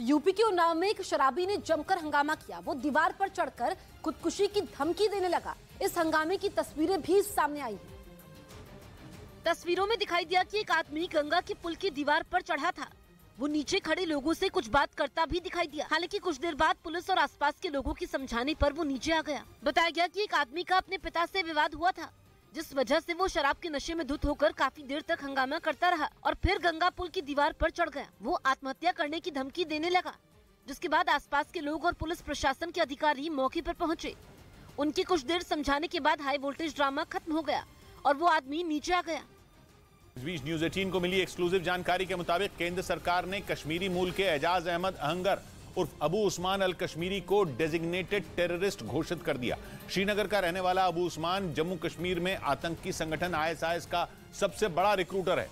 UP के उन्नाव में एक शराबी ने जमकर हंगामा किया। वो दीवार पर चढ़कर खुदकुशी की धमकी देने लगा। इस हंगामे की तस्वीरें भी सामने आई। तस्वीरों में दिखाई दिया कि एक आदमी गंगा के पुल की दीवार पर चढ़ा था। वो नीचे खड़े लोगों से कुछ बात करता भी दिखाई दिया। हालांकि कुछ देर बाद पुलिस और आसपास के लोगों की समझाने पर वो नीचे आ गया। बताया गया कि एक आदमी का अपने पिता से विवाद हुआ था, जिस वजह से वो शराब के नशे में धुत होकर काफी देर तक हंगामा करता रहा और फिर गंगा पुल की दीवार पर चढ़ गया। वो आत्महत्या करने की धमकी देने लगा, जिसके बाद आसपास के लोग और पुलिस प्रशासन के अधिकारी मौके पर पहुंचे। उनकी कुछ देर समझाने के बाद हाई वोल्टेज ड्रामा खत्म हो गया और वो आदमी नीचे आ गया। इस बीच न्यूज 18 को मिली एक्सक्लूसिव जानकारी के मुताबिक केंद्र सरकार ने कश्मीरी मूल के एजाज अहमद अहंगर उर्फ अबू उस्मान अल कश्मीरी को डेजिग्नेटेड टेररिस्ट घोषित कर दिया। श्रीनगर का रहने वाला अबू उस्मान जम्मू कश्मीर में आतंकी संगठन ISIS का सबसे बड़ा रिक्रूटर है।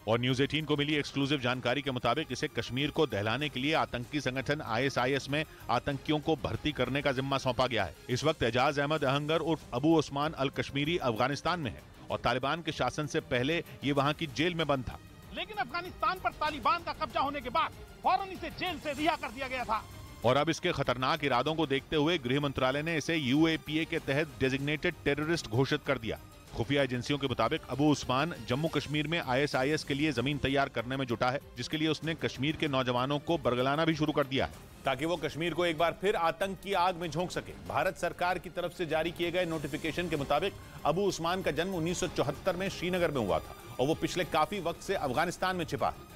और न्यूज 18 को मिली एक्सक्लूसिव जानकारी के मुताबिक इसे कश्मीर को दहलाने के लिए आतंकी संगठन ISIS में आतंकियों को भर्ती करने का जिम्मा सौंपा गया है। इस वक्त एजाज अहमद अहंगर उर्फ अबू उस्मान अल कश्मीरी अफगानिस्तान में है और तालिबान के शासन से पहले ये वहाँ की जेल में बंद था। लेकिन अफगानिस्तान पर तालिबान का कब्जा होने के बाद फौरन इसे जेल से रिहा कर दिया गया था। और अब इसके खतरनाक इरादों को देखते हुए गृह मंत्रालय ने इसे UAPA के तहत डेजिग्नेटेड टेररिस्ट घोषित कर दिया। खुफिया एजेंसियों के मुताबिक अबू उस्मान जम्मू कश्मीर में ISIS के लिए जमीन तैयार करने में जुटा है, जिसके लिए उसने कश्मीर के नौजवानों को बरगलाना भी शुरू कर दिया है, ताकि वो कश्मीर को एक बार फिर आतंक की आग में झोंक सके। भारत सरकार की तरफ से जारी किए गए नोटिफिकेशन के मुताबिक अबू उस्मान का जन्म 1974 में श्रीनगर में हुआ था और वो पिछले काफी वक्त से अफगानिस्तान में छिपा है।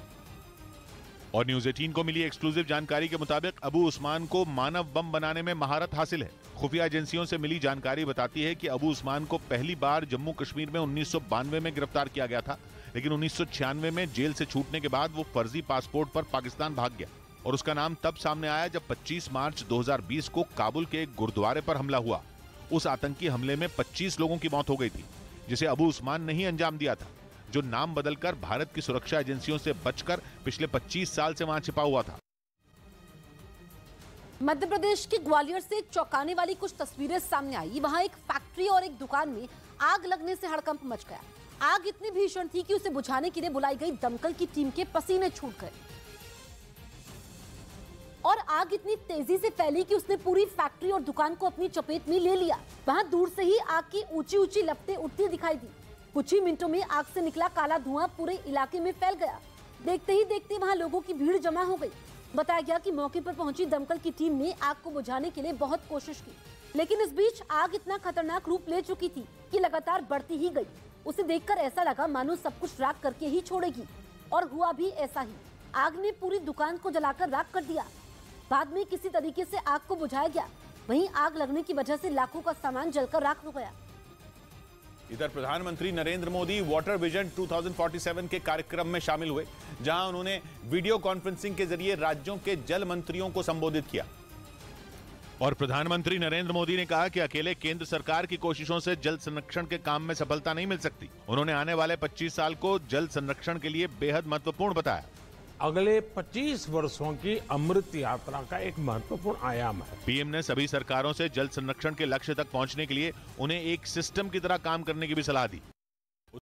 और न्यूज 18 को मिली एक्सक्लूसिव जानकारी के मुताबिक अबू उस्मान को मानव बम बनाने में महारत हासिल है। खुफिया एजेंसियों से मिली जानकारी बताती है कि अबू उस्मान को पहली बार जम्मू कश्मीर में 1992 में गिरफ्तार किया गया था, लेकिन 1996 में जेल से छूटने के बाद वो फर्जी पासपोर्ट पर पाकिस्तान भाग गया और उसका नाम तब सामने आया जब 25 मार्च 2020 को काबुल के एक गुरुद्वारे पर हमला हुआ। उस आतंकी हमले में 25 लोगों की मौत हो गई थी, जिसे अबू उस्मान ने ही अंजाम दिया था, जो नाम बदलकर भारत की सुरक्षा एजेंसियों से बचकर पिछले 25 साल से वहां छिपा हुआ था। मध्य प्रदेश के ग्वालियर से चौंकाने वाली कुछ तस्वीरें सामने आई। वहां एक फैक्ट्री और एक दुकान में आग लगने से हड़कंप मच गया। आग इतनी भीषण थी कि उसे बुझाने के लिए बुलाई गई दमकल की टीम के पसीने छूट गए और आग इतनी तेजी से फैली कि उसने पूरी फैक्ट्री और दुकान को अपनी चपेट में ले लिया। वहां दूर से ही आग की ऊंची ऊंची लपटें उठती दिखाई दी। कुछ ही मिनटों में आग से निकला काला धुआं पूरे इलाके में फैल गया। देखते ही देखते वहां लोगों की भीड़ जमा हो गई। बताया गया कि मौके पर पहुंची दमकल की टीम ने आग को बुझाने के लिए बहुत कोशिश की, लेकिन इस बीच आग इतना खतरनाक रूप ले चुकी थी कि लगातार बढ़ती ही गई। उसे देखकर ऐसा लगा मानो सब कुछ राख करके ही छोड़ेगी, और हुआ भी ऐसा ही। आग ने पूरी दुकान को जलाकर राख कर दिया। बाद में किसी तरीके से आग को बुझाया गया। वहीं आग लगने की वजह से लाखों का सामान जलकर राख हो गया। इधर प्रधानमंत्री नरेंद्र मोदी वाटर विजन 2047 के कार्यक्रम में शामिल हुए, जहां उन्होंने वीडियो कॉन्फ्रेंसिंग के जरिए राज्यों के जल मंत्रियों को संबोधित किया। और प्रधानमंत्री नरेंद्र मोदी ने कहा कि अकेले केंद्र सरकार की कोशिशों से जल संरक्षण के काम में सफलता नहीं मिल सकती। उन्होंने आने वाले 25 साल को जल संरक्षण के लिए बेहद महत्वपूर्ण बताया। अगले 25 वर्षों की अमृत यात्रा का एक महत्वपूर्ण आयाम है। पीएम ने सभी सरकारों से जल संरक्षण के लक्ष्य तक पहुंचने के लिए उन्हें एक सिस्टम की तरह काम करने की भी सलाह दी।